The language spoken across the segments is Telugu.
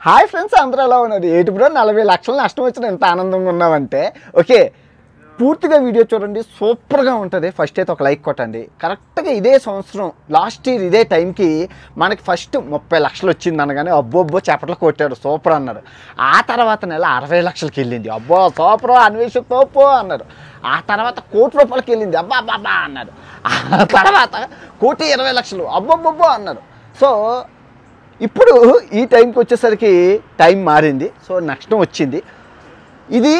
హాయ్ ఫ్రెండ్స్, అందరూ ఎలా ఉన్నారు? ఏంటి బ్రో 40 లక్షలు నష్టం వచ్చిన ఎంత ఆనందంగా ఉన్నామంటే ఓకే, పూర్తిగా వీడియో చూడండి, సూపర్గా ఉంటుంది. ఫస్ట్ అయితే ఒక లైక్ కొట్టండి. కరెక్ట్గా ఇదే సంవత్సరం లాస్ట్ ఇయర్ ఇదే టైంకి మనకి ఫస్ట్ 30 లక్షలు వచ్చింది అనగానే అబ్బో చప్పట్లు కొట్టారు, సూపర్ అన్నారు. ఆ తర్వాత నెల 60 లక్షలకి వెళ్ళింది, అబ్బో సూపర్ అన్వేష్ తోపు అన్నారు. ఆ తర్వాత ₹1,00,00,000 వెళ్ళింది, అబ్బా అన్నారు. ఆ తర్వాత 1,20,00,000 అబ్బో అన్నారు. సో ఇప్పుడు ఈ టైంకి వచ్చేసరికి టైం మారింది. సో నష్టం వచ్చింది. ఇది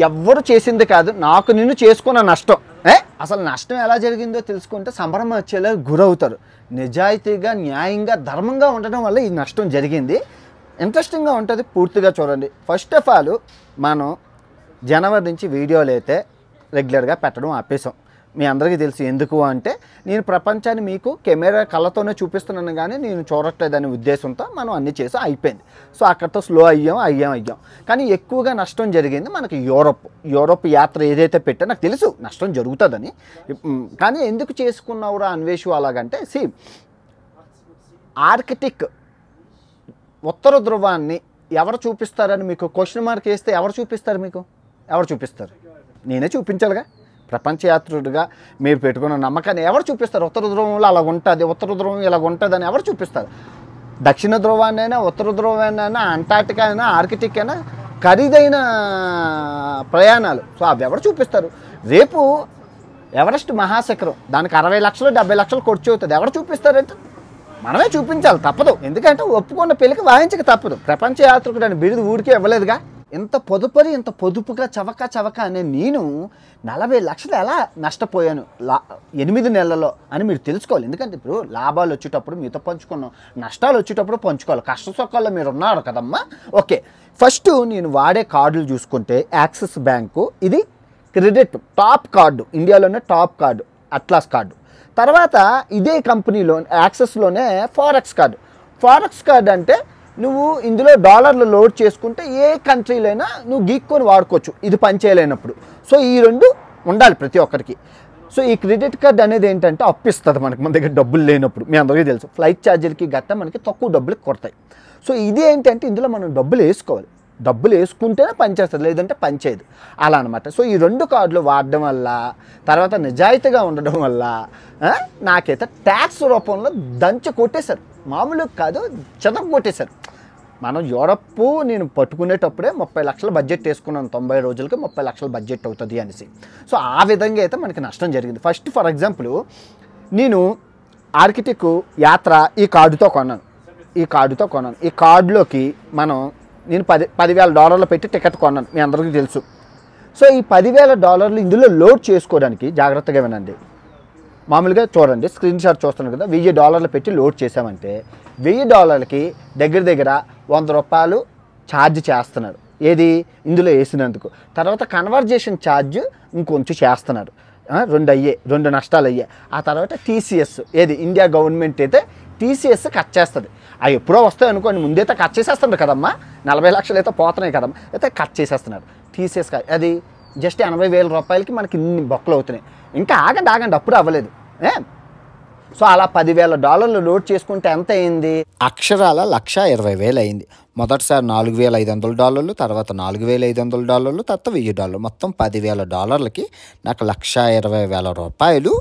ఎవ్వరు చేసింది కాదు, నాకు నిన్ను చేసుకున్న నష్టం. అసలు నష్టం ఎలా జరిగిందో తెలుసుకుంటే సంబరం వచ్చేలా గురవుతారు. నిజాయితీగా, న్యాయంగా, ధర్మంగా ఉండడం వల్ల ఈ నష్టం జరిగింది. ఇంట్రెస్టింగ్గా ఉంటుంది, పూర్తిగా చూడండి. ఫస్ట్ ఆఫ్ ఆల్ మనం జనవరి నుంచి వీడియోలు అయితే రెగ్యులర్గా పెట్టడం ఆపేసాం. మీ అందరికీ తెలుసు ఎందుకు అంటే, నేను ప్రపంచాన్ని మీకు కెమెరా కళ్ళతోనే చూపిస్తున్నాను కానీ నేను చూడట్లేదనే ఉద్దేశంతో మనం అన్నీ చేసి అయిపోయింది. సో అక్కడితో స్లో అయ్యాం. కానీ ఎక్కువగా నష్టం జరిగింది మనకి యూరోప్ యాత్ర ఏదైతే పెట్టా నాకు తెలుసు నష్టం జరుగుతుందని. కానీ ఎందుకు చేసుకున్నావురా అన్వేషు అలాగంటే, ఆర్కిటిక్ ఉత్తర ధ్రువాన్ని ఎవరు చూపిస్తారని మీకు క్వశ్చన్ మార్క్ వేస్తే ఎవరు చూపిస్తారు? నేనే చూపించాలిగా. ప్రపంచ యాత్రుడిగా మీరు పెట్టుకున్న నమ్మకాన్ని ఎవరు చూపిస్తారు? ఉత్తర ధ్రువంలో అలా ఉంటుంది, ఉత్తర ధ్రువం ఇలా ఉంటుందని ఎవరు చూపిస్తారు? దక్షిణ ధ్రువాన్నైనా, ఉత్తర ధ్రువాన్నైనా, అంటార్టికా అయినా, ఆర్కిటిక్ అయినా ఖరీదైన ప్రయాణాలు. సో అవి ఎవరు చూపిస్తారు? రేపు ఎవరెస్ట్ మహాశిఖరం, దానికి 60 లక్షలు 70 లక్షలు ఖర్చు అవుతుంది. ఎవరు చూపిస్తారంటే మనమే చూపించాలి, తప్పదు. ఎందుకంటే ఒప్పుకున్న పెళ్ళికి వాయించక తప్పదు. ప్రపంచ యాత్రికుడు అని బిరుదు ఊరికే ఇవ్వలేదుగా. ఇంత పొదుపుగా చవక అనే నేను 40 లక్షలు ఎలా నష్టపోయాను 8 నెలల్లో అని మీరు తెలుసుకోవాలి. ఎందుకంటే ఇప్పుడు లాభాలు వచ్చేటప్పుడు మీతో పంచుకున్నాం, నష్టాలు వచ్చేటప్పుడు పంచుకోవాలి. కష్ట సుఖాల్లో మీరు ఉన్నారు కదమ్మా. ఓకే, ఫస్ట్ నేను వాడే కార్డులు చూసుకుంటే యాక్సిస్ బ్యాంకు, ఇది క్రెడిట్ టాప్ కార్డు, ఇండియాలోనే టాప్ కార్డు అట్లాస్ కార్డు. తర్వాత ఇదే కంపెనీలో యాక్సిస్లోనే ఫారెక్స్ కార్డు అంటే నువ్వు ఇందులో డాలర్లు లోడ్ చేసుకుంటే ఏ కంట్రీలో అయినా నువ్వు గీక్కొని వాడుకోవచ్చు, ఇది పనిచేయలేనప్పుడు. సో ఈ రెండు ఉండాలి ప్రతి ఒక్కరికి. సో ఈ క్రెడిట్ కార్డ్ అనేది ఏంటంటే అప్పిస్తుంది మనకి, మన దగ్గర డబ్బులు లేనప్పుడు. మీ అందరికీ తెలుసు ఫ్లైట్ ఛార్జీలకి గట్ట మనకి తక్కువ డబ్బులకి కొడతాయి. సో ఇది ఏంటంటే ఇందులో మనం డబ్బులు వేసుకోవాలి, డబ్బులు వేసుకుంటేనే పనిచేస్తుంది, లేదంటే పనిచేయదు అలా అనమాట. సో ఈ 2 కార్డులు వాడడం వల్ల, తర్వాత నిజాయితీగా ఉండడం వల్ల నాకైతే ట్యాక్స్ రూపంలో దంచి కొట్టేశారు. మామూలు కాదు, చెదం కొట్టేశారు. మనం యూరప్ నేను పట్టుకునేటప్పుడే 30 లక్షల బడ్జెట్ వేసుకున్నాను, 90 రోజులకి 30 లక్షల బడ్జెట్ అవుతుంది అనేసి. సో ఆ విధంగా అయితే మనకి నష్టం జరిగింది. ఫస్ట్ ఫర్ ఎగ్జాంపుల్ నేను ఆర్కిటిక్ యాత్ర ఈ కార్డుతో కొన్నాను. ఈ కార్డులోకి నేను $10,000 పెట్టి టికెట్ కొన్నాను, మీ అందరికీ తెలుసు. సో ఈ $10,000 ఇందులో లోడ్ చేసుకోవడానికి జాగ్రత్తగా వినండి. మామూలుగా చూడండి, స్క్రీన్ షాట్ చూస్తున్నాను కదా, $1,000 పెట్టి లోడ్ చేసామంటే $1,000కి దగ్గర ₹100 ఛార్జ్ చేస్తున్నారు. ఏది ఇందులో వేసినందుకు. తర్వాత కన్వర్జేషన్ ఛార్జ్ ఇంకొంచెం చేస్తున్నారు. 2 నష్టాలు అయ్యాయి. ఆ తర్వాత TCS, ఏది ఇండియా గవర్నమెంట్ అయితే TCS కట్ చేస్తుంది. అవి ఎప్పుడో వస్తాయి అనుకోండి, ముందైతే కట్ చేసేస్తున్నారు కదమ్మా. 40 లక్షలు అయితే పోతున్నాయి కదమ్మా, అయితే కట్ చేసేస్తున్నారు. TCS అది జస్ట్ $80,000 మనకి ఇన్ని బొక్కలు అవుతున్నాయి. ఇంకా ఆగండి, అప్పుడు అవ్వలేదు. సో అలా $10,000 లోడ్ చేసుకుంటే ఎంత అయింది? అక్షరాల $1,20,000 అయింది. మొదటిసారి $4,500, తర్వాత $4,500, తర్వాత $1,000, మొత్తం $10,000కి నాకు $1,20,000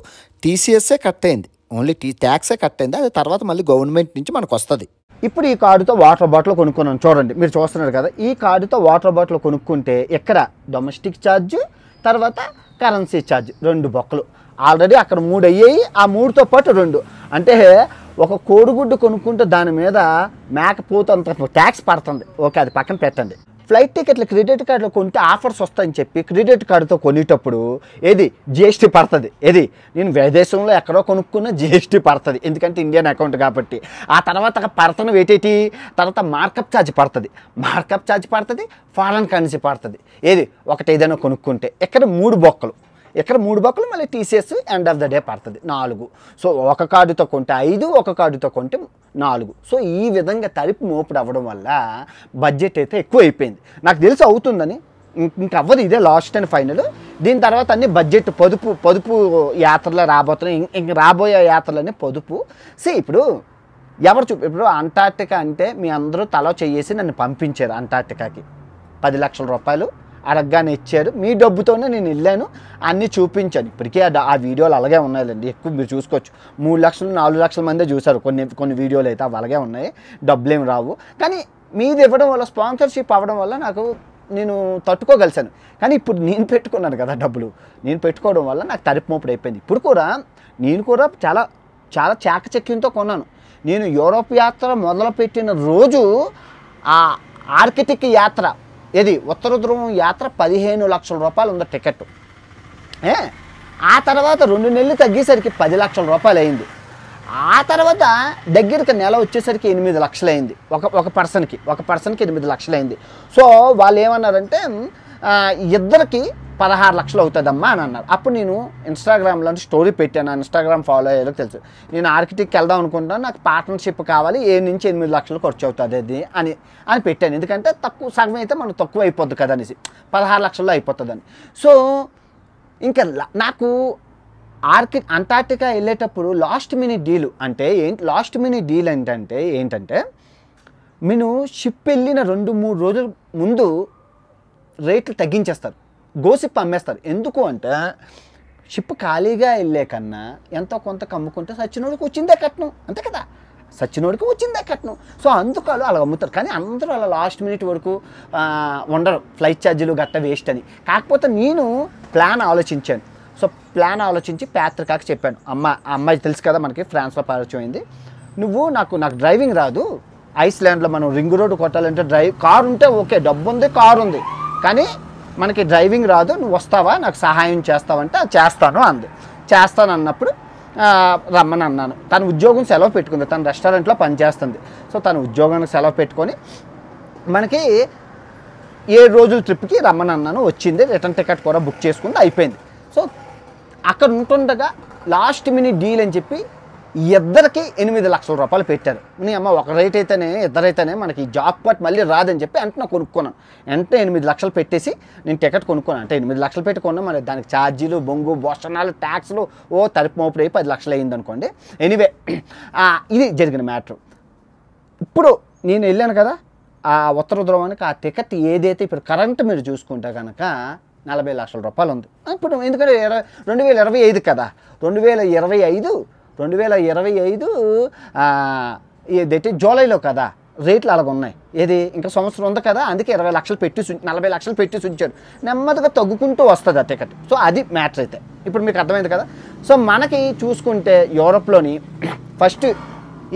TCSే కట్ అయింది. ఓన్లీ ట్యాక్సే కట్ అయింది. అది తర్వాత మళ్ళీ గవర్నమెంట్ నుంచి మనకు వస్తుంది. ఇప్పుడు ఈ కార్డుతో వాటర్ బాటిల్ కొనుక్కున్నాను. చూడండి, మీరు చూస్తున్నారు కదా, ఈ కార్డుతో వాటర్ బాటిల్ కొనుక్కుంటే ఎక్కడ డొమెస్టిక్ ఛార్జ్, తర్వాత కరెన్సీ ఛార్జ్, 2 బొక్కలు. ఆల్రెడీ అక్కడ 3 అయ్యాయి, ఆ 3తో పాటు 2 అంటే ఒక కోడిగుడ్డు కొనుక్కుంటే దాని మీద మేకపోతంత ట్యాక్స్ పడుతుంది. ఓకే, అది పక్కన పెట్టండి. ఫ్లైట్ టికెట్లు క్రెడిట్ కార్డులో కొంటే ఆఫర్స్ వస్తాయని చెప్పి క్రెడిట్ కార్డుతో కొనేటప్పుడు ఏది GST పడుతుంది. ఏది నేను విదేశంలో ఎక్కడో కొనుక్కున్న GST పడుతుంది, ఎందుకంటే ఇండియన్ అకౌంట్ కాబట్టి. ఆ తర్వాత పడుతున్న వేటేటి, తర్వాత మార్కప్ ఛార్జ్ పడుతుంది, ఫారెన్ కరెన్సీ పడుతుంది. ఏది ఒకటి ఏదైనా కొనుక్కుంటే ఇక్కడ 3 బొక్కలు, మళ్ళీ TCS end of the day పడుతుంది 4. సో ఒక కార్డుతో కొంటే 5, ఒక కార్డుతో కొంటే 4. సో ఈ విధంగా తలుపు మోపుడు అవ్వడం వల్ల బడ్జెట్ అయితే ఎక్కువ అయిపోయింది. నాకు తెలిసి అవుతుందని, ఇంకా అవ్వదు, ఇదే లాస్ట్ అండ్ ఫైనల్. దీని తర్వాత అన్ని బడ్జెట్ పొదుపు యాత్రలు రాబోతున్నాయి. ఇంక రాబోయే యాత్రలన్నీ పొదుపు. ఇప్పుడు ఇప్పుడు అంటార్టికా అంటే మీ అందరూ తల చేసి నన్ను పంపించారు అంటార్టికాకి. 10 లక్షల రూపాయలు అడగగానే ఇచ్చారు. మీ డబ్బుతోనే నేను వెళ్ళాను, అన్నీ చూపించాను. ఇప్పటికీ ఆ వీడియోలు అలాగే ఉన్నాయండి, ఎక్కువ మీరు చూసుకోవచ్చు. 3 లక్షలు 4 లక్షల మందే చూసారు కొన్ని వీడియోలు అయితే, అవి అలాగే ఉన్నాయి, డబ్బులు ఏమి రావు. కానీ మీది ఇవ్వడం వల్ల, స్పాన్సర్షిప్ అవ్వడం వల్ల నేను తట్టుకోగలిసాను. కానీ ఇప్పుడు నేను పెట్టుకున్నాను కదా డబ్బులు, నేను పెట్టుకోవడం వల్ల నాకు తరిపు మోపుడు అయిపోయింది. ఇప్పుడు కూడా నేను కూడా చాలా చాలా చాకచక్యంతో కొన్నాను. నేను యూరోప్ యాత్ర మొదలుపెట్టిన రోజు ఆ ఆర్కిటిక్ యాత్ర, ఉత్తర ధ్రువం యాత్ర 15 లక్షల రూపాయలు ఉంది టికెట్. ఆ తర్వాత 2 నెలలు తగ్గేసరికి 10 లక్షల రూపాయలు అయింది. ఆ తర్వాత దగ్గరికి నెల వచ్చేసరికి 8 లక్షలు అయింది. ఒక పర్సన్కి 8 లక్షలు అయింది. సో వాళ్ళు ఏమన్నారంటే ఇద్దరికి 16 లక్షలు అవుతుందమ్మా అని అన్నారు. అప్పుడు నేను ఇన్స్టాగ్రామ్లో స్టోరీ పెట్టాను, ఇన్స్టాగ్రామ్ ఫాలో అయ్యేలకు తెలుసు. నేను ఆర్కిటిక్కి వెళ్దాం అనుకుంటాను, నాకు పార్ట్నర్షిప్ కావాలి, 7 నుంచి 8 లక్షలు ఖర్చు అవుతుంది అది అని పెట్టాను. ఎందుకంటే సగం అయితే మనకు తక్కువ అయిపోద్ది కదా అనేసి, 16 లక్షల్లో అయిపోతుందని. సో ఇంకా నాకు అంటార్టికా వెళ్ళేటప్పుడు లాస్ట్ మినిట్ డీల్ అంటే లాస్ట్ మినిట్ డీల్ ఏంటంటే నేను షిప్ వెళ్ళిన 2-3 రోజుల ముందు రేట్లు తగ్గించేస్తారు, గోసిప్ అమ్మేస్తారు. ఎందుకు అంటే షిప్ ఖాళీగా వెళ్ళే కన్నా ఎంతో కొంత కమ్ముకుంటే సచ్చినోడికి వచ్చిందే కట్నం, అంతే కదా, సచ్చినోడికి వచ్చిందే కట్నం. సో అందుకు అలా అమ్ముతారు. కానీ అందరూ అలా లాస్ట్ మినిట్ వరకు ఉండరు, ఫ్లైట్ ఛార్జీలు గట్ట వేస్ట్ అని. కాకపోతే నేను ప్లాన్ ఆలోచించాను. సో ప్లాన్ ఆలోచించి ప్యాత్రికాకి చెప్పాను, అమ్మాయి తెలుసు కదా మనకి, ఫ్రాన్స్లో పరిచయం అయింది, నాకు డ్రైవింగ్ రాదు, ఐస్లాండ్లో మనం రింగ్ రోడ్డు కొట్టాలంటే కారు ఉంటే ఓకే, డబ్బు ఉంది, కారు ఉంది, కానీ మనకి డ్రైవింగ్ రాదు, నువ్వు వస్తావా, నాకు సహాయం చేస్తావంటే అది చేస్తాను అంది. చేస్తాను అన్నప్పుడు రమ్మని అన్నాను. తన ఉద్యోగం సెలవు పెట్టుకుంది, తన రెస్టారెంట్లో పనిచేస్తుంది. సో తన ఉద్యోగానికి సెలవు పెట్టుకొని మనకి 7 రోజుల ట్రిప్కి రమ్మని అన్నాను. వచ్చింది, రిటర్న్ టికెట్ కూడా బుక్ చేసుకుంది, అయిపోయింది. సో అక్కడ ఉంటుండగా లాస్ట్ మినిట్ డీల్ అని చెప్పి ఇద్దరికి 8 లక్షల రూపాయలు పెట్టారు. నీ అమ్మ ఒక రేట్ అయితేనే ఇద్దరైతేనే మనకి జాబ్ పాట్ మళ్ళీ రాదని చెప్పి వెంటనే కొనుక్కున్నాను. వెంటనే 8 లక్షలు పెట్టేసి నేను టికెట్ కొనుక్కున్నాను. అంటే 8 లక్షలు పెట్టి కొన్నా, మరి దానికి ఛార్జీలు, బొంగు, భోషణాలు, ట్యాక్స్లు తరిపు మోపుడు అయ్యి 10 లక్షలు అయింది అనుకోండి. ఎనీవే ఇది జరిగిన మ్యాటర్. ఇప్పుడు నేను వెళ్ళాను కదా ఆ ఉత్తర ధ్రువానికి, ఆ టికెట్ ఏదైతే ఇప్పుడు కరెంట్ మీరు చూసుకుంటే కనుక 40 లక్షల రూపాయలు ఉంది. ఇప్పుడు ఎందుకంటే 2025 కదా, 2025 ఏదైతే జూలైలో కదా రేట్లు అలాగ ఉన్నాయి. ఇంకా సంవత్సరం ఉంది కదా, అందుకే 20 లక్షలు పెట్టి 40 లక్షలు పెట్టి ఉంచారు. నెమ్మదిగా తగ్గుకుంటూ వస్తుంది ఆ టికెట్. సో అది మ్యాటర్ అయితే ఇప్పుడు మీకు అర్థమైంది కదా. సో మనకి చూసుకుంటే యూరోప్లోని ఫస్ట్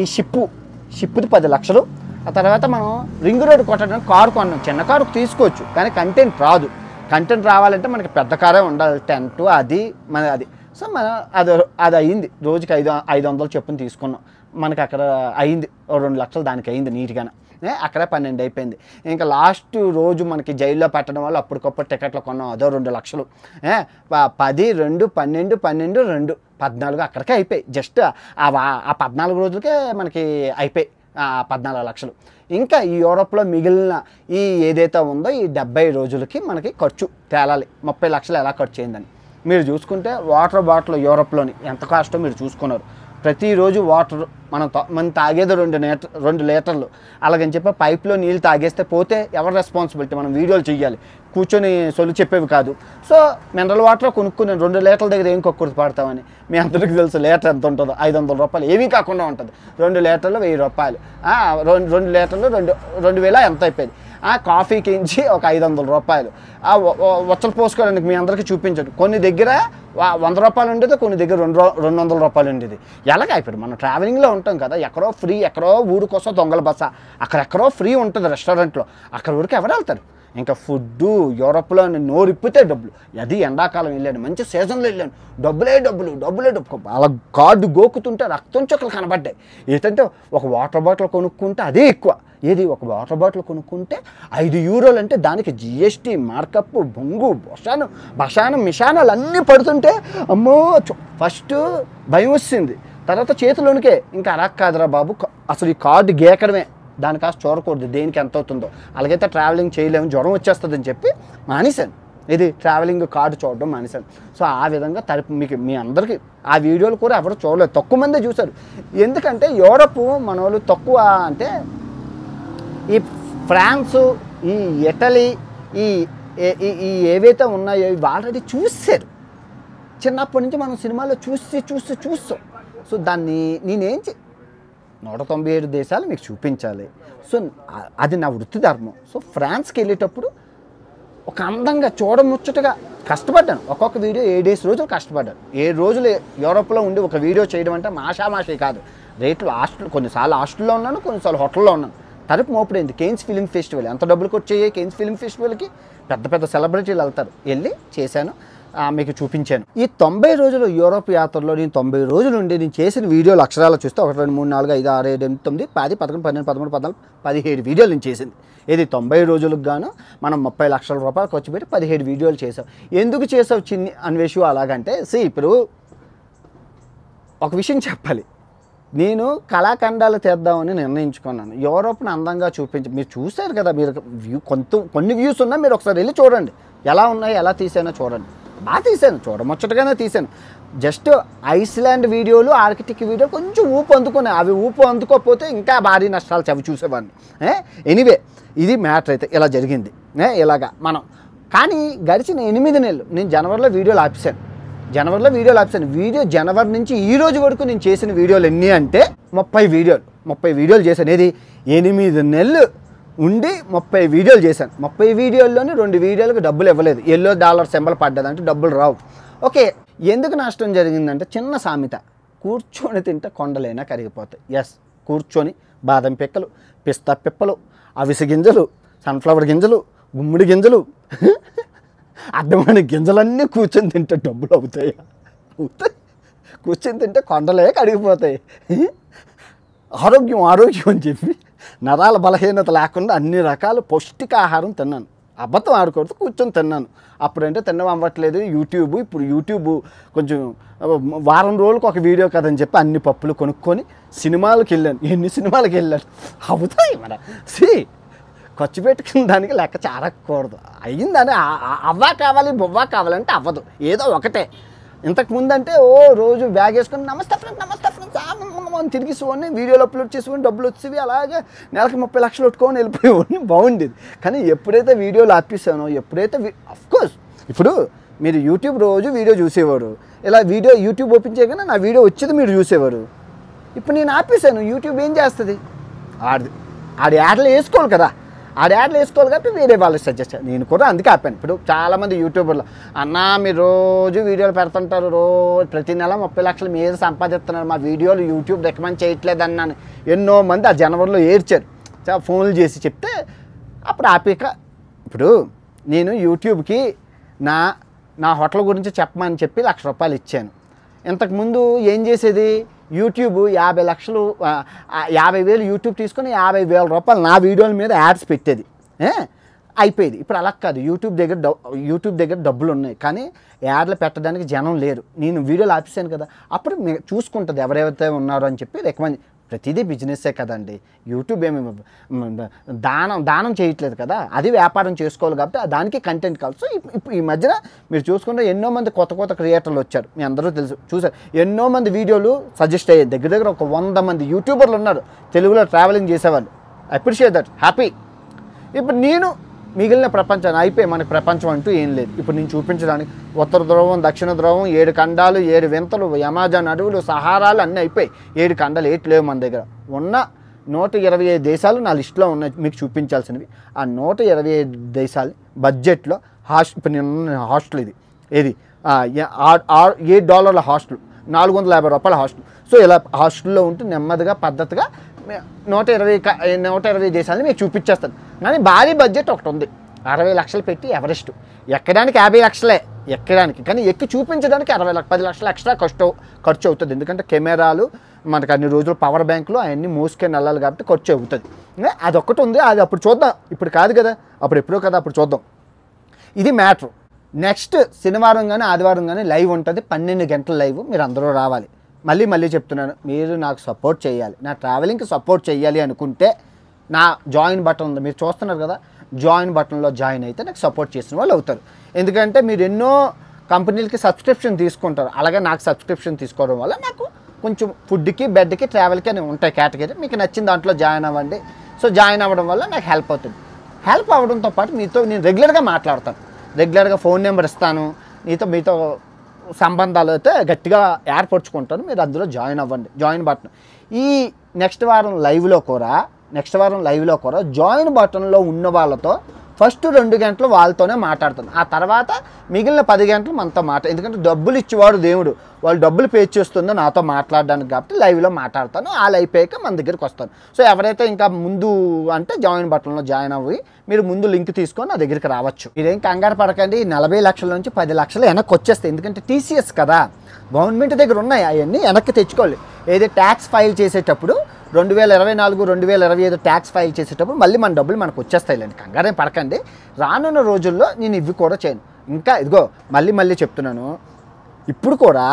ఈ షిప్ది 10 లక్షలు. ఆ తర్వాత మనం రింగ్ రోడ్డు కొట్టడానికి కారు కొన్నాం. చిన్న కారు తీసుకోవచ్చు, కానీ కంటెంట్ రావాలంటే మనకి పెద్ద కారే ఉండాలి, టెంట్ అది అది. సో అది అయ్యింది. రోజుకి 500 చొప్పున తీసుకున్నాం. మనకి అక్కడ అయింది 2 లక్షలు దానికి అయింది నీట్గానే. అక్కడే 12 అయిపోయింది. ఇంకా లాస్ట్ రోజు మనకి జైల్లో పెట్టడం వల్ల అప్పటికప్పుడు టికెట్లు కొన్నాం, అదో 2 లక్షలు. 10, 2, 12, 12, 2, 14 అక్కడికే అయిపోయి. జస్ట్ ఆ 14 రోజులకే మనకి అయిపోయి 14 లక్షలు. ఇంకా ఈ యూరోప్లో మిగిలిన ఏదైతే ఉందో ఈ 70 రోజులకి మనకి ఖర్చు తేలాలి. 30 లక్షలు ఎలా ఖర్చు అయిందని మీరు చూసుకుంటే, వాటర్ బాటిల్ యూరోప్లోని ఎంత కాస్టో మీరు చూసుకున్నారు. ప్రతిరోజు వాటర్ మనం తాగేది 2 లీటర్లు. అలాగని చెప్పి పైప్లో నీళ్ళు తాగేస్తే పోతే ఎవరు రెస్పాన్సిబిలిటీ? మనం వీడియోలు చెయ్యాలి, కూర్చొని సొల్లు చెప్పేవి కాదు. సో మినరల్ వాటర్ కొనుక్కుని 2 లీటర్ల దగ్గర ఏం కొక్కుడు పడతామని మీ అందరికీ తెలుసు. లీటర్ ఎంత ఉంటుందో, 500 రూపాయలు ఏమీ కాకుండా ఉంటుంది. 2 లీటర్లు 1000 రూపాయలు, 2 లీటర్లు 2000 ఎంత అయిపోయింది. కాఫీకి ఇంచి ఒక 500 రూపాయలు. వచ్చలు పోసుకోవడానికి మీ అందరికీ చూపించండి. కొన్ని దగ్గర 100 రూపాయలు ఉండేది, కొన్ని దగ్గర 200 రూపాయలు ఉండేది. ఎలాగా ఇప్పుడు మనం ట్రావెలింగ్లో ఉంటాం కదా, ఎక్కడో ఫ్రీ, ఎక్కడో ఊరు కోసం దొంగల బస, అక్కడెక్కడో ఫ్రీ ఉంటుంది రెస్టారెంట్లో, అక్కడ ఊరికి ఎవరు వెళ్తారు? ఇంకా ఫుడ్డు యూరోప్లో నోరిప్పితే డబ్బులు. అది ఎండాకాలం వెళ్ళాను, మంచి సీజన్లో వెళ్ళాను, డబ్బులే అలా కార్డు గోకుతుంటే రక్తం చుక్కలు కనబడ్డాయి. ఏంటంటే ఒక వాటర్ బాటిల్ కొనుక్కుంటే అదే ఎక్కువ. ఒక వాటర్ బాటిల్ కొనుక్కుంటే 5 యూరోలు అంటే దానికి జిఎస్టీ, మార్కప్, బొంగు, బషాను మిషానాలు అన్నీ పడుతుంటే అమ్మో ఫస్ట్ భయం వచ్చింది. తర్వాత చేతిలోనికే ఇంకా అలా కాదురా బాబు, అసలు ఈ కార్డు గీకడమే, దాని కాస్త చూడకూడదు దేనికి ఎంత అవుతుందో, అలాగైతే ట్రావెలింగ్ చేయలేము, జ్వరం వచ్చేస్తుందని చెప్పి మానేశాను. ఇది ట్రావెలింగ్ కార్డు చూడడం మానేశాను. సో ఆ విధంగా మీకు మీ అందరికీ ఆ వీడియోలు కూడా ఎవరు చూడలేదు, తక్కువ మందే చూశారు. ఎందుకంటే యూరప్ మన వాళ్ళు తక్కువ, అంటే ఈ ఫ్రాన్సు, ఈ ఇటలీ, ఈ ఏవైతే ఉన్నాయో ఇవి ఆల్రెడీ చూశారు. చిన్నప్పటి నుంచి మనం సినిమాలో చూస్తాం. సో దాన్ని నేనేం 197 దేశాలు మీకు చూపించాలి. సో అది నా వృత్తి ధర్మం. సో ఫ్రాన్స్కి వెళ్ళేటప్పుడు ఒక అందంగా చూడముచ్చటగా కష్టపడ్డాను. ఒక్కొక్క వీడియో 7 రోజులు కష్టపడ్డాను. 7 రోజులు యూరోప్లో ఉండి ఒక వీడియో చేయడం అంటే మాషామాషి కాదు. రేట్లు కొన్నిసార్లు హాస్టల్లో ఉన్నాను, కొన్నిసార్లు హోటల్లో ఉన్నాను. తరపు మోపడైంది. కేన్స్ ఫిలిం ఫెస్టివల్ ఎంత డబ్బులకు వచ్చాయి. కేన్స్ ఫిలిం ఫెస్టివల్కి పెద్ద సెలబ్రిటీలు వెళ్తారు. వెళ్ళి చేశాను, మీకు చూపించాను. ఈ 90 రోజులు యూరోప్ యాత్రలో నేను 90 రోజులు ఉండి నేను చేసిన వీడియోలు అక్షరాలు చూస్తే 1 2 3 4 5 6 7 8 9 10 11 12 13 14 17 వీడియోలు నేను చేసింది. ఇది 90 రోజులకు గాను మనం 30 లక్షల రూపాయలు ఖర్చు పెట్టి 17 వీడియోలు చేసాం. ఎందుకు చేసావు చిన్ని అన్వేషు అలాగంటే, ఇప్పుడు ఒక విషయం చెప్పాలి. నేను కళాఖండాలు తీద్దామని నిర్ణయించుకున్నాను. యూరోప్ని అందంగా మీరు చూశారు కదా, మీరు కొన్ని వ్యూస్ ఉన్నా మీరు ఒకసారి వెళ్ళి చూడండి, ఎలా ఉన్నాయి, ఎలా తీసానో చూడండి. బాగా తీశాను, చూడముచ్చటగానే తీశాను. జస్ట్ ఐస్లాండ్ వీడియోలు, ఆర్కిటిక్ వీడియో కొంచెం ఊపు అందుకున్నాయి. అవి ఊపు అందుకోకపోతే ఇంకా భారీ నష్టాలు అవి చూసేవాడిని. ఎనీవే ఇది మ్యాటర్ అయితే ఇలా జరిగింది. ఇలాగా మనం కానీ గడిచిన 8 నెలలు నేను జనవరిలో వీడియోలు ఆపేశాను. జనవరి నుంచి ఈ రోజు వరకు నేను చేసిన వీడియోలు ఎన్ని అంటే 30 వీడియోలు చేశాను. ఏది 8 నెలలు ఉండి 30 వీడియోలు చేశాను. 30 వీడియోల్లోని 2 వీడియోలకు డబ్బులు ఇవ్వలేదు. $1 సింబల్ పడ్డదంటే డబ్బులు రావు. ఓకే, ఎందుకు నష్టం జరిగిందంటే చిన్న సామెత, కూర్చొని తింటే కొండలైనా కరిగిపోతాయి. ఎస్, కూర్చొని బాదం పిక్కలు, పిస్తా పిప్పలు, అవిసె గింజలు, సన్ఫ్లవర్ గింజలు, గుమ్మడి గింజలు, అడ్డమైన గింజలన్నీ కూర్చొని తింటే డబ్బులు అవుతాయి. కూర్చొని తింటే కొండలే కరిగిపోతాయి. ఆరోగ్యం అని చెప్పి నరాల బలహీనత లేకుండా అన్ని రకాల పౌష్టికాహారం తిన్నాను. అబద్ధం ఆడకూడదు, కూర్చొని తిన్నాను. అప్పుడంటే తినడం అవ్వట్లేదు. ఇప్పుడు యూట్యూబ్ కొంచెం వారం రోజులకు ఒక వీడియో కదని చెప్పి అన్ని పప్పులు కొనుక్కొని సినిమాలకు వెళ్ళాను. ఎన్ని సినిమాలకు వెళ్ళాను అవుతాయి మన ఖర్చు పెట్టుకున్న దానికి లెక్క చారకూడదు. అయ్యిందని అవ్వా కావాలి బొవ్వా కావాలంటే అవ్వదు, ఏదో ఒకటే. ఇంతకుముందు అంటే రోజు బ్యాగ్ వేసుకొని నమస్తే ఫ్రెండ్స్ అని తిరిగి చూడండి, వీడియోలు అప్లోడ్ చేసుకొని డబ్బులు వచ్చేవి. అలాగే నెలకి 30 లక్షలు పెట్టుకొని వెళ్ళిపోయేవాడిని, బాగుండేది. కానీ ఎప్పుడైతే వీడియోలు ఆపేసానో, అఫ్కోర్స్ ఇప్పుడు మీరు యూట్యూబ్ రోజు వీడియో చూసేవారు, ఇలా యూట్యూబ్ ఓపెన్ చేయగానే నా వీడియో వచ్చేది మీరు చూసేవారు. ఇప్పుడు నేను ఆపేసాను. యూట్యూబ్ ఏం చేస్తుంది, ఆడి యాడ్లు వేసుకోవాలి కదా, కాబట్టి వేరే వాళ్ళకి సజెస్ట్ నేను కూడా అందుకే ఆపాను. ఇప్పుడు చాలామంది యూట్యూబర్లు అన్నా మీరు రోజు వీడియోలు పెడుతుంటారు, ప్రతి నెల 30 లక్షలు మీరు సంపాదిస్తున్నారు, మా వీడియోలు యూట్యూబ్ రికమెండ్ చేయట్లేదు అన్నాను. ఎన్నో మంది ఆ జనవరిలో ఏడ్చారు, ఫోన్లు చేసి చెప్తే అప్పుడు ఆపాక. ఇప్పుడు నేను యూట్యూబ్కి నా హోటల్ గురించి చెప్పమని చెప్పి ₹1,00,000 ఇచ్చాను. ఇంతకుముందు ఏం చేసేది, యూట్యూబ్ 50,000 యూట్యూబ్ తీసుకొని ₹50,000 నా వీడియోల మీద యాడ్స్ పెట్టేది, అయిపోయేది. ఇప్పుడు అలా కాదు, యూట్యూబ్ దగ్గర డబ్బులు ఉన్నాయి కానీ యాడ్లు పెట్టడానికి జనం లేరు. నేను వీడియోలు ఆపేసాను కదా, అప్పుడు చూసుకుంటుంది ఎవరెవరైతే ఉన్నారో అని చెప్పి రికమెండ్. ప్రతిదీ బిజినెస్సే కదండి. యూట్యూబ్ ఏమి దానం చేయట్లేదు కదా, అది వ్యాపారం చేసుకోవాలి కాబట్టి దానికి కంటెంట్ కావాలి. సో ఇప్పుడు ఈ మధ్యన మీరు చూసుకుంటే ఎన్నో మంది కొత్త క్రియేటర్లు వచ్చారు, మీ అందరూ తెలుసు చూసారు. ఎన్నో మంది వీడియోలు సజెస్ట్ అయ్యాయి. దగ్గర ఒక 100 మంది యూట్యూబర్లు ఉన్నారు తెలుగులో ట్రావెలింగ్ చేసేవాళ్ళు. Appreciate that, happy. ఇప్పుడు నేను మిగిలిన ప్రపంచాన్ని అయిపోయి, మనకి ప్రపంచం అంటూ ఏం లేదు. ఇప్పుడు నేను చూపించడానికి ఉత్తర ధ్రువం, దక్షిణ ధ్రువం, 7 ఖండాలు, 7 వింతలు, అమెజాన్ అడవులు, సహారాలు అన్నీ అయిపోయి 7 ఖండాలు లేవు మన దగ్గర. ఉన్న 125 దేశాలు నా లిస్టులో ఉన్నాయి మీకు చూపించాల్సినవి. ఆ 125 దేశాలు బడ్జెట్లో ఇప్పుడు నేను హాస్టల్ ఏది $8 హాస్టల్, $450 హాస్టల్. సో ఇలా హాస్టల్లో ఉంటూ నెమ్మదిగా పద్ధతిగా 120 దేశాలని మీకు చూపించేస్తాను. కానీ భారీ బడ్జెట్ ఒకటి ఉంది, 60 లక్షలు పెట్టి ఎవరెస్ట్ ఎక్కడానికి 50 లక్షలే ఎక్కడానికి, కానీ ఎక్కి చూపించడానికి 10 లక్షలు ఎక్స్ట్రా ఖర్చు అవుతుంది. ఎందుకంటే కెమెరాలు, మనకు అన్ని రోజులు పవర్ బ్యాంకులు అవన్నీ మోసుకొని వెళ్ళాలి కాబట్టి ఖర్చు అవుతుంది. అదొక్కటి ఉంది, అది అప్పుడు చూద్దాం, ఇప్పుడు కాదు కదా, ఎప్పుడో కదా, అప్పుడు చూద్దాం. ఇది మ్యాటర్. నెక్స్ట్ శనివారం కానీ ఆదివారం కానీ లైవ్ ఉంటుంది, 12 గంటల లైవ్. మీరు అందరూ రావాలి. మళ్ళీ చెప్తున్నాను, మీరు నాకు సపోర్ట్ చేయాలి, నా ట్రావెలింగ్కి సపోర్ట్ చేయాలి అనుకుంటే నా జాయిన్ బటన్ ఉంది, మీరు చూస్తున్నారు కదా, జాయిన్ బటన్లో జాయిన్ అయితే నాకు సపోర్ట్ చేసిన వాళ్ళు అవుతారు. ఎందుకంటే మీరు ఎన్నో కంపెనీలకి సబ్స్క్రిప్షన్ తీసుకుంటారు, అలాగే నాకు సబ్స్క్రిప్షన్ తీసుకోవడం వల్ల నాకు కొంచెం ఫుడ్కి, బెడ్కి, ట్రావెల్కి అని ఉంటాయి కేటగిరీ. మీకు నచ్చిన దాంట్లో జాయిన్ అవ్వండి. సో జాయిన్ అవ్వడం వల్ల నాకు హెల్ప్ అవుతుంది. హెల్ప్ అవ్వడంతో పాటు మీతో నేను రెగ్యులర్గా మాట్లాడతాను, రెగ్యులర్గా ఫోన్ నెంబర్ ఇస్తాను, మీతో సంబంధాలు అయితే గట్టిగా ఏర్పరచుకుంటాను. మీరు అందులో జాయిన్ అవ్వండి. జాయిన్ బటన్ ఈ నెక్స్ట్ వారం లైవ్లో కూడా జాయిన్ బటన్లో ఉన్న వాళ్ళతో ఫస్ట్ 2 గంటలు వాళ్ళతోనే మాట్లాడతాను. ఆ తర్వాత మిగిలిన 10 గంటలు మనతో ఎందుకంటే డబ్బులు ఇచ్చేవాడు దేవుడు, వాళ్ళు డబ్బులు పే చేస్తుందో నాతో మాట్లాడడానికి, కాబట్టి లైవ్లో మాట్లాడతాను. ఆ లైవ్ అయిపోయాక మన దగ్గరికి వస్తాను. సో ఎవరైతే ఇంకా ముందు అంటే జాయిన్ బటన్లో జాయిన్ అవ్వి మీరు ముందు లింక్ తీసుకొని నా దగ్గరికి రావచ్చు. మీరేం కంగారు పడకండి. 40 లక్షల నుంచి 10 లక్షలు వెనక్కి వచ్చేస్తాయి. ఎందుకంటే టీసీఎస్ కదా, గవర్నమెంట్ దగ్గర ఉన్నాయి, అవన్నీ వెనక్కి తెచ్చుకోవాలి. ఏదో ట్యాక్స్ ఫైల్ చేసేటప్పుడు 2024, 2025 ట్యాక్స్ ఫైల్ చేసేటప్పుడు మళ్ళీ మన డబ్బులు మనకు వచ్చేస్తాయిలేండి, కంగారేం పడకండి. రానున్న రోజుల్లో నేను ఇవి కూడా చేయను. ఇంకా ఇదిగో మళ్ళీ చెప్తున్నాను, ఇప్పుడు కూడా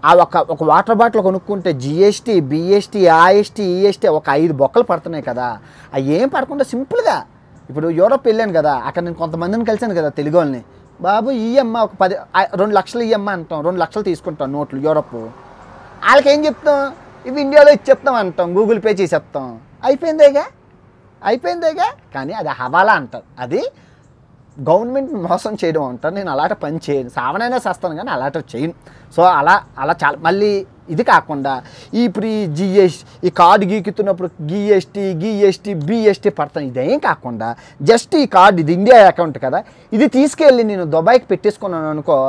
ఆ ఒక వాటర్ బాటిల్ కొనుక్కుంటే జిఎస్టీ, బిఎస్టీ, ఆఎస్టీ, ఈఎస్టీ ఒక 5 బొక్కలు పడుతున్నాయి కదా. అవి ఏం పడకుండా సింపుల్గా ఇప్పుడు యూరోప్ వెళ్ళాను కదా, అక్కడ నేను కొంతమందిని కలిసాను కదా తెలుగు వాళ్ళని. బాబు ఈఎమ్మ ఒక 2 లక్షలు ఈఎమ్మ అంటాం, 2 లక్షలు తీసుకుంటాం నోట్లు యూరోప్. వాళ్ళకి ఏం చెప్తాం, ఇవి ఇండియాలో ఇచ్చేస్తాం అంటాం, గూగుల్ పే చేసేస్తాం, అయిపోయిందేగా. కానీ అది హవాలా అంటారు, అది గవర్నమెంట్ మోసం చేయడం అంటారు. నేను అలాంటి పని చేయను, సావనైనా చేస్తాను కానీ అలాంటివి చేయను. సో అలా చాలా. మళ్ళీ ఇది కాకుండా ఇప్పుడు ఈ కార్డు గీకుతున్నప్పుడు జిఎస్టీ, బిఎస్టీ పడతాను. ఇదేం కాకుండా జస్ట్ ఈ కార్డు, ఇది ఇండియా అకౌంట్ కదా, ఇది తీసుకెళ్ళి నేను దుబాయ్కి పెట్టేసుకున్నాను అనుకో,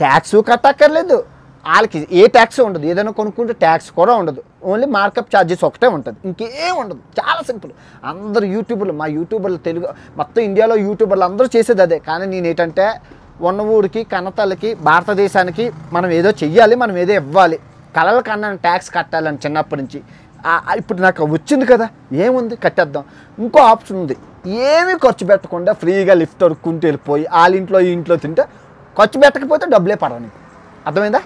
ట్యాక్స్ కట్టక్కర్లేదు, వాళ్ళకి ఏ ట్యాక్స్ ఉండదు, ఏదైనా కొనుక్కుంటే ట్యాక్స్ కూడా ఉండదు, ఓన్లీ మార్కప్ ఛార్జెస్ ఒకటే ఉంటుంది, ఇంకేం ఉండదు. చాలా సింపుల్. అందరు యూట్యూబర్లు, మా యూట్యూబర్లు తెలుగు మొత్తం ఇండియాలో యూట్యూబర్లు అందరూ చేసేది అదే. కానీ నేను ఏంటంటే ఉన్న ఊరికి, కన్నతల్లికి, భారతదేశానికి మనం ఏదో చెయ్యాలి, మనం ఏదో ఇవ్వాలి, కలల కన్నా ట్యాక్స్ కట్టాలని చిన్నప్పటి నుంచి. ఇప్పుడు నాకు వచ్చింది కదా, ఏముంది కట్టేద్దాం. ఇంకో ఆప్షన్ ఉంది, ఏమీ ఖర్చు పెట్టకుండా ఫ్రీగా లిఫ్ట్ అడుక్కుంటూ వెళ్ళిపోయి వాళ్ళ ఇంట్లో ఈ ఇంట్లో తింటే ఖర్చు పెట్టకపోతే డబ్బులే పడవు నీకు. అర్థమైందా?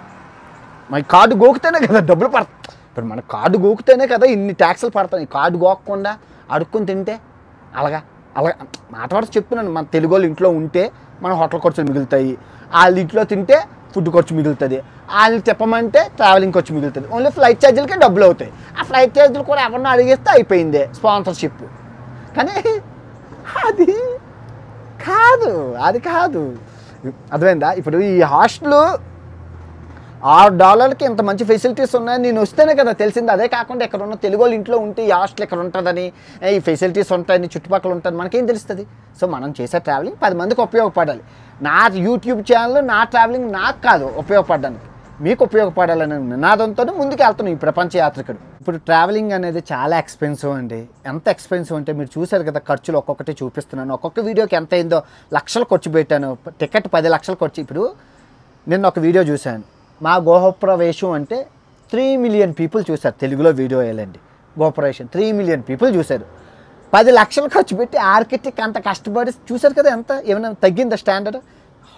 మన కార్డు గోకితేనే కదా డబ్బులు పడతాయి. ఇప్పుడు మన కార్డు గోకితేనే కదా ఇన్ని ట్యాక్సులు పడతాయి. ఈ కార్డు గోకకుండా అడుక్కొని తింటే అలాగా మాట్లాడుతూ చెప్తున్నాను. మన తెలుగు వాళ్ళు ఇంట్లో ఉంటే మన హోటల్ ఖర్చులు మిగులుతాయి, వాళ్ళ ఇంట్లో తింటే ఫుడ్ ఖర్చు మిగులుతుంది, వాళ్ళు తిప్పమంటే ట్రావెలింగ్ ఖర్చు మిగులుతుంది. ఓన్లీ ఫ్లైట్ ఛార్జీలకే డబ్బులు అవుతాయి. ఆ ఫ్లైట్ ఛార్జీలు కూడా ఎవరినో అడిగేస్తే అయిపోయిందే స్పాన్సర్షిప్. కానీ అది కాదు. అర్థమైందా? ఇప్పుడు ఈ హాస్టల్ $6కి ఇంత మంచి ఫెసిలిటీస్ ఉన్నాయని నేను వస్తేనే కదా తెలిసింది. అదే కాకుండా ఇక్కడ ఉన్న తెలుగు వాళ్ళు ఇంట్లో ఉంటే ఈ హాస్టల్ ఇక్కడ ఉంటుందని, ఈ ఫెసిలిటీస్ ఉంటాయని, చుట్టుపక్కల ఉంటుంది, మనకేం తెలుస్తుంది? సో మనం చేసే ట్రావెలింగ్ 10 మందికి ఉపయోగపడాలి. నా యూట్యూబ్ ఛానల్, నా ట్రావెలింగ్ నాకు కాదు ఉపయోగపడడానికి, మీకు ఉపయోగపడాలని నినాదంతో ముందుకు వెళ్తున్నాం ఈ ప్రపంచ యాత్రికుడు. ఇప్పుడు ట్రావెలింగ్ అనేది చాలా ఎక్స్పెన్సివ్ అండి. ఎంత ఎక్స్పెన్సివ్ అంటే మీరు చూసారు కదా, ఖర్చులు ఒక్కొక్కటి చూపిస్తున్నాను. ఒక్కొక్క వీడియోకి ఎంత అయిందో లక్షలు ఖర్చు పెట్టాను. టికెట్ 10 లక్షలు ఖర్చు. ఇప్పుడు నిన్న ఒక వీడియో చూశాను, మా గృహప్రవేశం అంటే 3 మిలియన్ పీపుల్ చూశారు. తెలుగులో వీడియో వేయాలండి, గృహప్రవేశం 3 మిలియన్ పీపుల్ చూశారు. 10 లక్షలు ఖర్చు పెట్టి ఆర్కిటెక్ట్ అంత కష్టపడి చూశారు కదా, ఎంత ఏమైనా తగ్గిందా standard?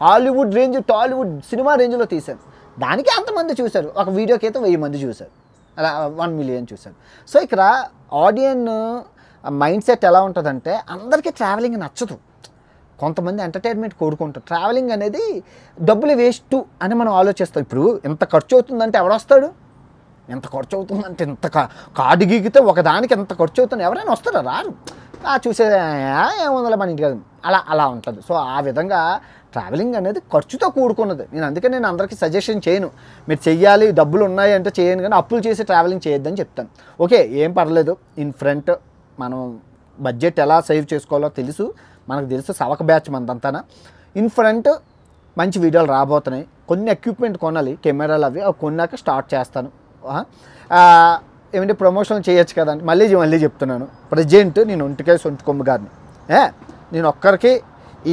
Hollywood range, Tollywood cinema రేంజ్లో తీశారు, దానికి అంతమంది చూశారు. ఒక వీడియోకి అయితే 1000 మంది చూశారు, అలా 1 మిలియన్ చూశారు. సో ఇక్కడ ఆడియన్ మైండ్ సెట్ ఎలా ఉంటుందంటే, అందరికీ ట్రావెలింగ్ నచ్చదు, కొంతమంది ఎంటర్టైన్మెంట్ కోరుకుంటారు. ట్రావెలింగ్ అనేది డబ్బులు వేస్ట్ అని మనం ఆలోచిస్తాం. ఇప్పుడు ఎంత ఖర్చు అవుతుందంటే ఎవడొస్తాడు? ఎంత ఖర్చు అవుతుందంటే ఇంత కార్డు గీకితే ఒకదానికి ఎంత ఖర్చు అవుతుంది, ఎవరైనా వస్తారా? రారు. చూసే ఏముందో మన ఇంటికి అలా ఉంటుంది. సో ఆ విధంగా ట్రావెలింగ్ అనేది ఖర్చుతో కూడుకున్నది. అందుకే నేను అందరికీ సజెషన్ చేయను, మీరు చెయ్యాలి డబ్బులు ఉన్నాయి అంటే చేయను, కానీ అప్పులు చేసి ట్రావెలింగ్ చేయొద్దని చెప్తాను. ఓకే, ఏం పర్లేదు. ఇన్ ఫ్రంట్ మనం బడ్జెట్ ఎలా సేవ్ చేసుకోవాలో తెలుసు, మనకు తెలుసు. సవక బ్యాచ్ మనదంతా. ఇన్ ఫ్రంట్ మంచి వీడియోలు రాబోతున్నాయి. కొన్ని ఎక్విప్మెంట్ కొనాలి, కెమెరాలు అవి కొన్నాక స్టార్ట్ చేస్తాను. ఏమంటే ప్రమోషన్ చేయొచ్చు కదండి. మళ్ళీ చెప్తున్నాను, ప్రజెంట్ నేను ఒంటి కొమ్ము గారిని. నేను ఒక్కరికి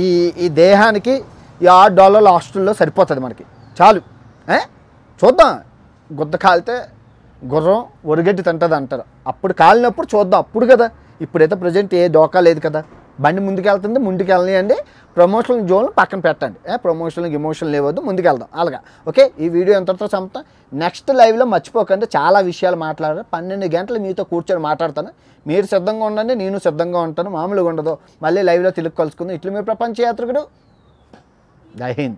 ఈ దేహానికి ఈ $6 హాస్టల్లో సరిపోతుంది మనకి, చాలు. చూద్దాం, గుద్ద కాలితే గుర్రం ఒరిగడ్డి తింటుంది అంటారు. అప్పుడు కాలినప్పుడు చూద్దాం, అప్పుడు కదా. ఇప్పుడైతే ప్రజెంట్ ఏ డోకా లేదు కదా. బండి ముందుకెళ్తుంది, ముందుకెళ్ళనియండి. ప్రమోషన్ జోన్లు పక్కన పెట్టండి. ప్రమోషన్లు ఎమోషన్లు లేవద్దు, ముందుకెళ్దాం అలాగా. ఓకే, ఈ వీడియో ఎంతతో సమాప్తం. నెక్స్ట్ లైవ్లో మర్చిపోకండి, చాలా విషయాలు మాట్లాడారు. 12 గంటలు మీతో కూర్చొని మాట్లాడతాను. మీరు సిద్ధంగా ఉండండి, నేను సిద్ధంగా ఉంటాను. మామూలుగా ఉండదు. మళ్ళీ లైవ్లో తెలుగు కలుసుకుందాం. ఇట్లు మీ ప్రపంచ యాత్రికుడు. జై హింద్.